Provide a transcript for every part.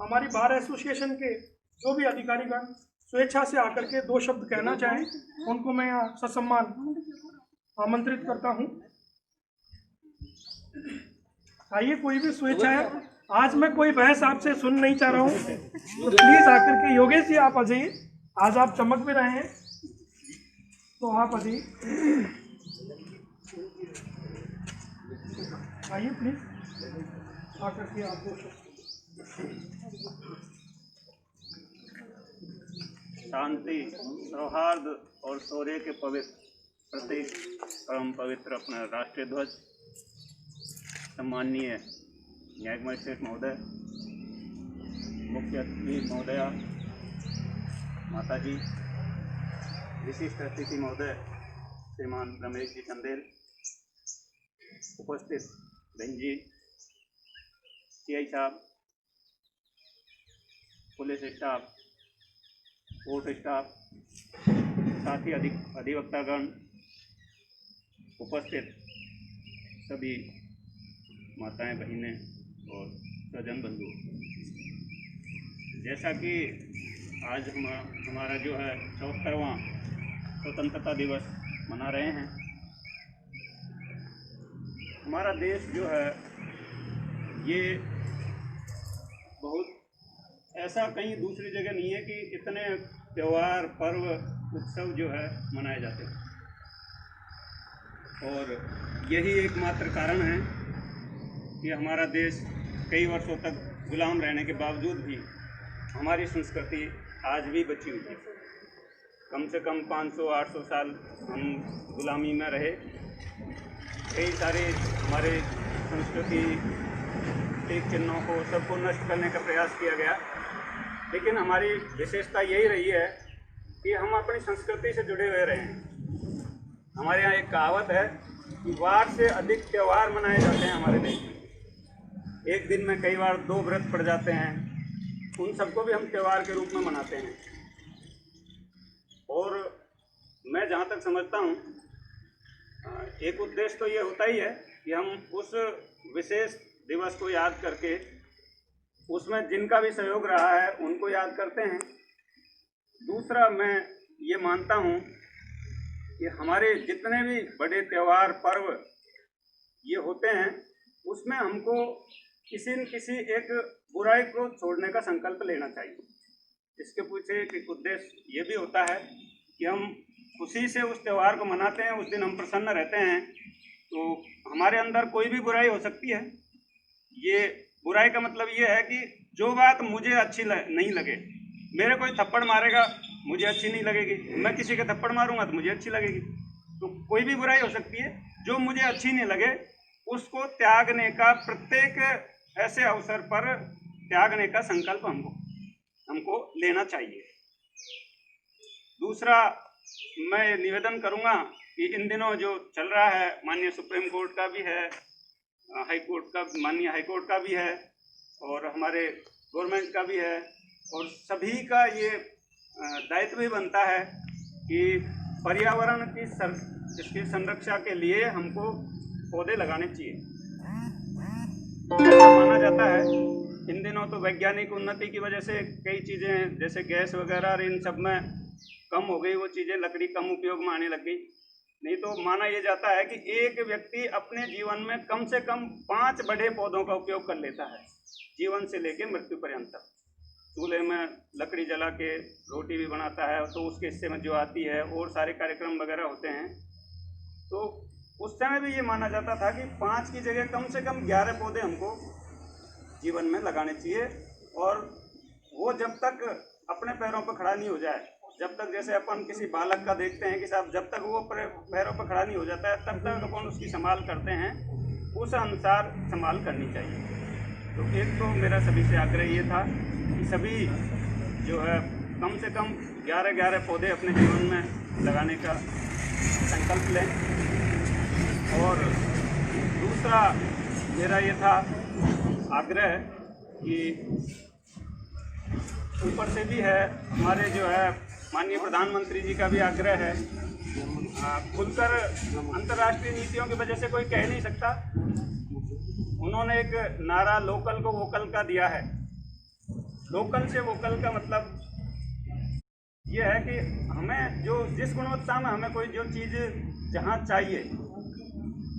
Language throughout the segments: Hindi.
हमारी बार एसोसिएशन के जो भी अधिकारीगण स्वेच्छा से आकर के 2 शब्द कहना चाहें, उनको मैं यहाँ ससम्मान आमंत्रित करता हूँ। आइए, कोई भी स्वेच्छा है। आज मैं कोई बहस आपसे सुन नहीं चाह रहा हूँ, तो प्लीज आकर के योगेश जी आप आ जाइए। आज आप चमक भी रहे हैं, तो आप आ जाइए। आइए प्लीज आकर के आप 2 शब्द। शांति, सौहार्द और शौर्य के पवित्र प्रतीक परम पवित्र अपना राष्ट्रीय ध्वज, सम्माननीय न्यायिक मजिस्ट्रेट महोदय, मुख्य अतिथि महोदया, माता जी, विशिष्ट अतिथि महोदय श्रीमान रमेश जी चंदेल, उपस्थित बहन जी, सीआई साहब, पुलिस स्टाफ, कोर्ट स्टाफ, साथ ही अधिवक्तागण, उपस्थित सभी माताएं, बहनें और स्वजन बंधु। जैसा कि आज हमारा जो है 74वां स्वतंत्रता दिवस मना रहे हैं। हमारा देश जो है ये बहुत ऐसा कहीं दूसरी जगह नहीं है कि इतने त्यौहार, पर्व, उत्सव जो है मनाए जाते हैं, और यही एकमात्र कारण है कि हमारा देश कई वर्षों तक गुलाम रहने के बावजूद भी हमारी संस्कृति आज भी बची हुई है। कम से कम 500-800 साल हम गुलामी में रहे। कई सारे हमारे संस्कृति के चिन्हों को सबको नष्ट करने का प्रयास किया गया, लेकिन हमारी विशेषता यही रही है कि हम अपनी संस्कृति से जुड़े हुए रहे हैं। हमारे यहाँ एक कहावत है कि वार से अधिक त्यौहार मनाए जाते हैं हमारे देश में। एक दिन में कई बार 2 व्रत पड़ जाते हैं, उन सबको भी हम त्यौहार के रूप में मनाते हैं। और मैं जहाँ तक समझता हूँ, एक उद्देश्य तो ये होता ही है कि हम उस विशेष दिवस को याद करके उसमें जिनका भी सहयोग रहा है उनको याद करते हैं। दूसरा, मैं ये मानता हूँ कि हमारे जितने भी बड़े त्यौहार, पर्व ये होते हैं, उसमें हमको किसी न किसी एक बुराई को छोड़ने का संकल्प लेना चाहिए। इसके पीछे एक उद्देश्य ये भी होता है कि हम खुशी से उस त्यौहार को मनाते हैं, उस दिन हम प्रसन्न रहते हैं, तो हमारे अंदर कोई भी बुराई हो सकती है। ये बुराई का मतलब ये है कि जो बात मुझे अच्छी नहीं लगे, मेरे कोई थप्पड़ मारेगा, मुझे अच्छी नहीं लगेगी, मैं किसी के थप्पड़ मारूंगा तो मुझे अच्छी लगेगी। तो कोई भी बुराई हो सकती है, जो मुझे अच्छी नहीं लगे उसको त्यागने का, प्रत्येक ऐसे अवसर पर त्यागने का संकल्प हमको लेना चाहिए। दूसरा, मैं निवेदन करूंगा कि इन दिनों जो चल रहा है, माननीय सुप्रीम कोर्ट का भी है, हाई कोर्ट का, माननीय हाई कोर्ट का भी है, और हमारे गवर्नमेंट का भी है, और सभी का ये दायित्व भी बनता है कि पर्यावरण की इसकी संरक्षा के लिए हमको पौधे लगाने चाहिए। ऐसा माना जाता है इन दिनों तो वैज्ञानिक उन्नति की वजह से कई चीज़ें जैसे गैस वगैरह और इन सब में कम हो गई, वो चीज़ें लकड़ी कम उपयोग में आने लग गई। नहीं तो माना यह जाता है कि एक व्यक्ति अपने जीवन में कम से कम 5 बड़े पौधों का उपयोग कर लेता है, जीवन से लेकर मृत्यु पर्यंत। चूल्हे में लकड़ी जला के रोटी भी बनाता है, तो उसके हिस्से में जो आती है, और सारे कार्यक्रम वगैरह होते हैं। तो उस समय भी ये माना जाता था कि 5 की जगह कम से कम 11 पौधे हमको जीवन में लगाने चाहिए। और वो जब तक अपने पैरों पर खड़ा नहीं हो जाए, जब तक, जैसे अपन किसी बालक का देखते हैं कि साहब जब तक वो पैरों पर खड़ा नहीं हो जाता है तब तक अपन उसकी संभाल करते हैं, उस अनुसार संभाल करनी चाहिए। तो एक तो मेरा सभी से आग्रह ये था कि सभी जो है कम से कम 11 पौधे अपने जीवन में लगाने का संकल्प लें। और दूसरा मेरा ये था आग्रह कि ऊपर से भी है, हमारे जो है माननीय प्रधानमंत्री जी का भी आग्रह है, खुलकर अंतर्राष्ट्रीय नीतियों की वजह से कोई कह नहीं सकता। उन्होंने एक नारा लोकल को वोकल का दिया है लोकल से वोकल का मतलब ये है कि हमें जो जिस गुणवत्ता में हमें कोई जो चीज़ जहाँ चाहिए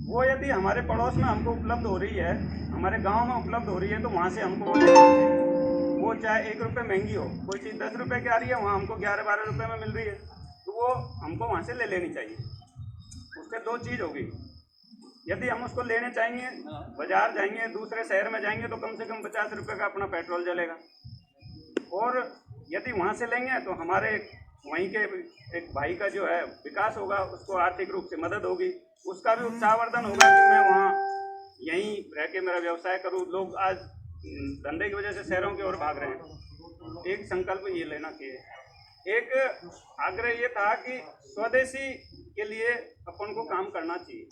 वो यदि हमारे पड़ोस में हमको उपलब्ध हो रही है, हमारे गांव में उपलब्ध हो रही है, तो वहाँ से हमको वो लेना चाहिए। वो चाहे 1 रुपये महंगी हो, कोई चीज़ 10 रुपये की आ रही है, वहाँ हमको 11-12 रुपये में मिल रही है, तो वो हमको वहाँ से ले लेनी चाहिए। उससे दो चीज़ होगी, यदि हम उसको लेने चाहेंगे, बाजार जाएंगे, दूसरे शहर में जाएंगे, तो कम से कम 50 रुपये का अपना पेट्रोल जलेगा। और यदि वहाँ से लेंगे तो हमारे वहीं के एक भाई का जो है विकास होगा, उसको आर्थिक रूप से मदद होगी, उसका भी उत्साहवर्धन होगा कि मैं वहाँ यहीं रह के मेरा व्यवसाय करूँ। लोग आज धंधे की वजह से शहरों की ओर भाग रहे हैं। एक संकल्प ये लेना चाहिए। एक आग्रह ये था कि स्वदेशी के लिए अपन को काम करना चाहिए।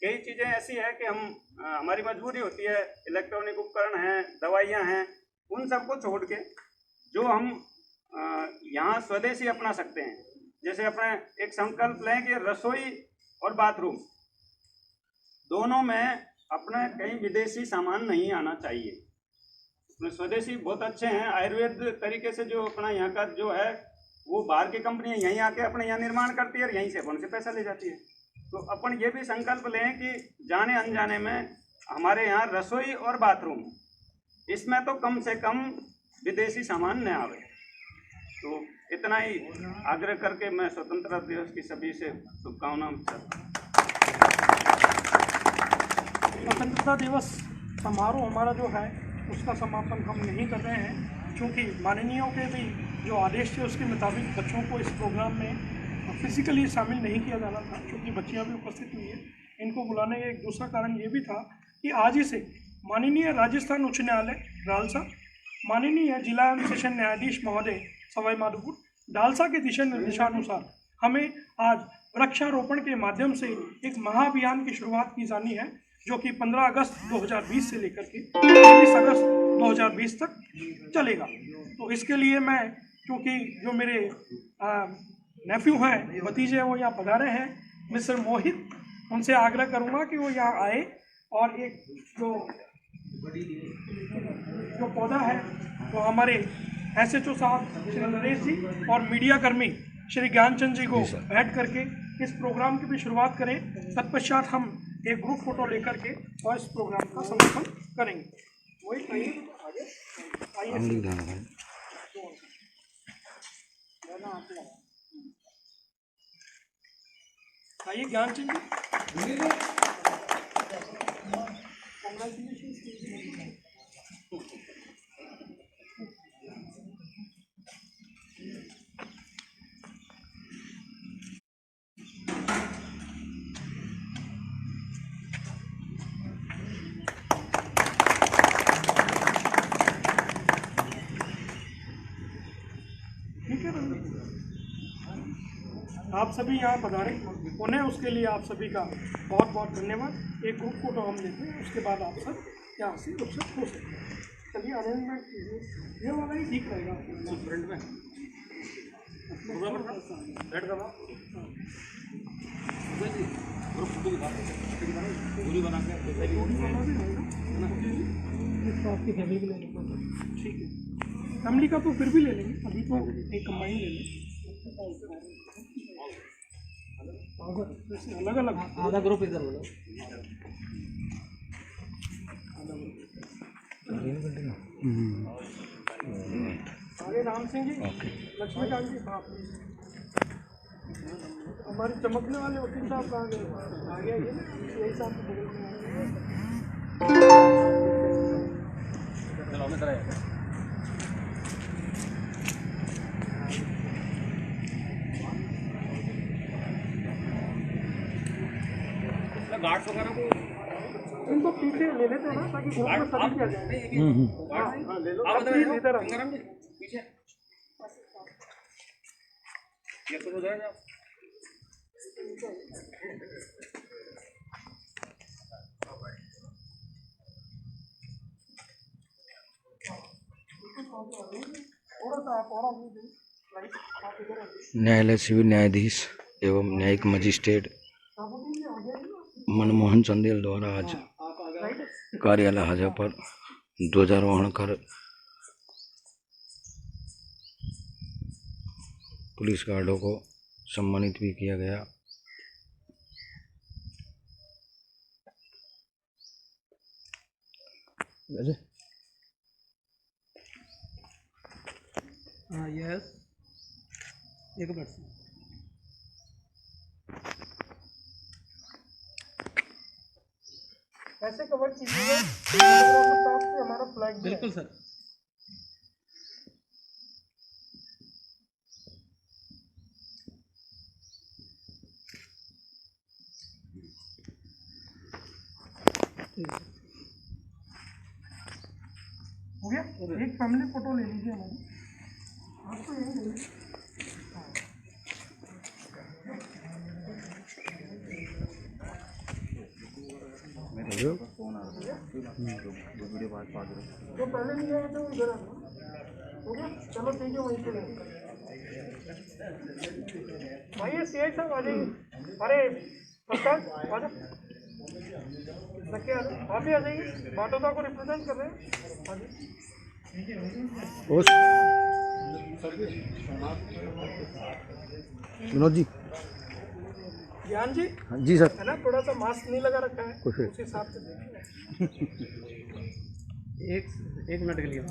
कई चीज़ें ऐसी है कि हमारी मजबूरी होती है, इलेक्ट्रॉनिक उपकरण हैं, दवाइयाँ हैं, उन सबको छोड़ के जो हम यहाँ स्वदेशी अपना सकते हैं। जैसे अपने एक संकल्प लें कि रसोई और बाथरूम दोनों में अपने कहीं विदेशी सामान नहीं आना चाहिए। अपने स्वदेशी बहुत अच्छे हैं। आयुर्वेद तरीके से जो अपना यहाँ का जो है वो बाहर की कंपनियाँ यहीं आके अपने यहाँ निर्माण करती है और यहीं से अपन से पैसा ले जाती है। तो अपन ये भी संकल्प लें कि जाने अनजाने में हमारे यहाँ रसोई और बाथरूम इसमें तो कम से कम विदेशी सामान न आवे। तो इतना ही आग्रह करके मैं स्वतंत्रता दिवस की सभी से शुभकामनाएं। स्वतंत्रता दिवस समारोह हमारा जो है उसका समापन हम नहीं कर रहे हैं, क्योंकि माननीयों के भी जो आदेश थे उसके मुताबिक बच्चों को इस प्रोग्राम में फिजिकली शामिल नहीं किया जाना था, क्योंकि बच्चियां भी उपस्थित हुई है। इनको बुलाने का एक दूसरा कारण ये भी था कि आज ही से माननीय राजस्थान उच्च न्यायालय रालसा, माननीय जिला एवं सेशन न्यायाधीश महोदय सवाई माधोपुर डालसा के दिशा निर्देशानुसार हमें आज वृक्षारोपण के माध्यम से एक महाअभियान की शुरुआत की जानी है, जो कि 15 अगस्त 2020 से लेकर के 23 अगस्त 2020 तक चलेगा। तो इसके लिए मैं, क्योंकि जो मेरे नेफ्यू हैं, भतीजे वो यहाँ पधारे हैं, मिस्टर मोहित, उनसे आग्रह करूँगा कि वो यहाँ आए और एक जो पौधा है वो हमारे SHO साहब श्री नरेश जी और मीडिया कर्मी श्री ज्ञानचंद जी को बैठ करके इस प्रोग्राम की भी शुरुआत करें। तत्पश्चात हम एक ग्रुप फोटो लेकर के और इस प्रोग्राम का समापन करेंगे। वही आइए ज्ञानचंद जी। आप सभी यहाँ पधारे, उन्हें उसके लिए आप सभी का बहुत बहुत धन्यवाद। एक ग्रुप फोटो हम लेते हैं, उसके बाद आप सब यहाँ से रुखसत हो सकते हैं। चलिए अरेंजमेंट कीजिए, ये वाला ही ठीक रहेगा फ्रंट में रेड करवा ग्रुप फोटो पूरी बना के आपकी फैमिली के लिए ठीक है। फैमिली का तो फिर भी ले लेंगे, अभी तो एक कंबाइन ले लें। अलग अलग आधा ग्रुप इधर बोलो। आगे राम सिंह जी, लक्ष्मीकांत जी, हमारे चमकने वाले वकील साहब कहाँ गए? आगे आइए, यही साहब के बगल में गार्ड्स वगैरह को इनको पीछे ले लेते हैं ना, ताकि ग्रुप में सभी आ जाए। हाँ ले लो, प्लीज इधर पीछे ये तो हो जाएगा। न्यायालय सिविल न्यायाधीश एवं न्यायिक मजिस्ट्रेट मनमोहन चंदेल द्वारा आज कार्यालय हाजा पर ध्वजारोहण कर पुलिस गार्डों को सम्मानित भी किया गया। यस, एक मिनट। ऐसे कवर कीजिएगा हमारा फ्लैग। बिल्कुल सर। हो गया। एक फैमिली फोटो ले लीजिए हमारी। आपको यही ले लीजिए। जो पहले नहीं आए थे वो इधर आ गए। हो गया, चलो ठीक है, वहीं पे भाई ये सीआई साहब आ जाइए। अरे प्रकाश आ जाओ, आप भी आ जाइए, बाटोदा को रिप्रेजेंट कर रहे हैं। आ जाइए। विनोद जी। ज्ञान जी। हाँ जी सर। है ना, थोड़ा सा मास्क नहीं लगा रखा है, उस हिसाब से देखिए। एक मिनट के लिए।